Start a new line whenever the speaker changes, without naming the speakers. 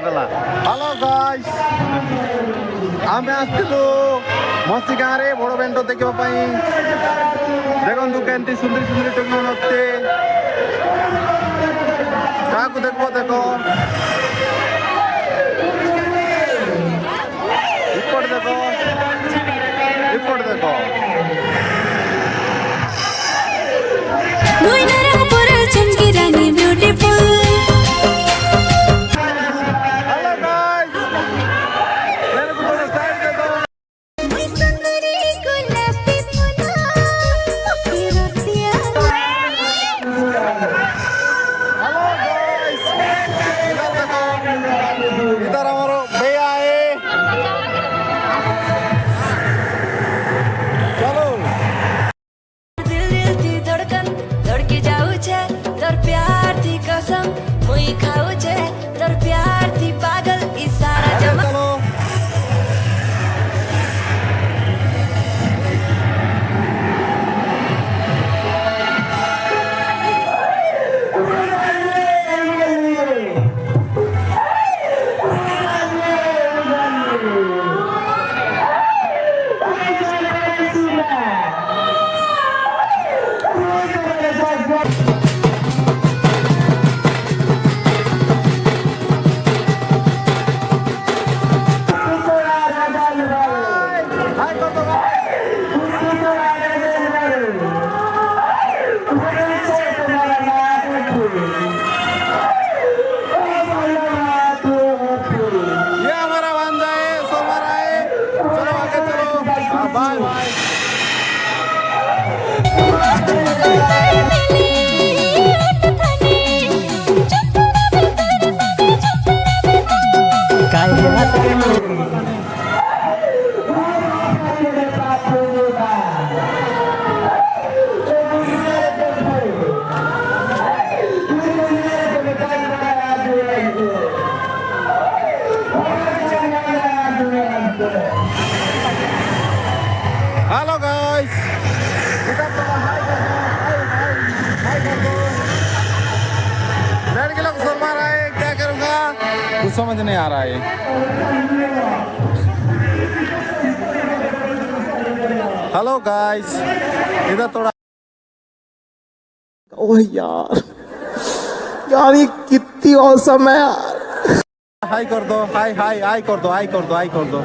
बेला hello guys आमे आस्तिलु मसी गाँव बड़ बेंट देखा देखु केमती सुंदरी सुंदरी टुकु नते क्या देखो देख इपट देखो इपट देखो हेलो गाइस लड़के लोग सुन मार रहा है क्या करूँगा कुछ समझ नहीं आ रहा है हेलो गाइस इधर थोड़ा ओह यार यार ये कितनी औसम है यार हाई कर दो हाई हाई हाई कर दो हाई कर दो हाई कर दो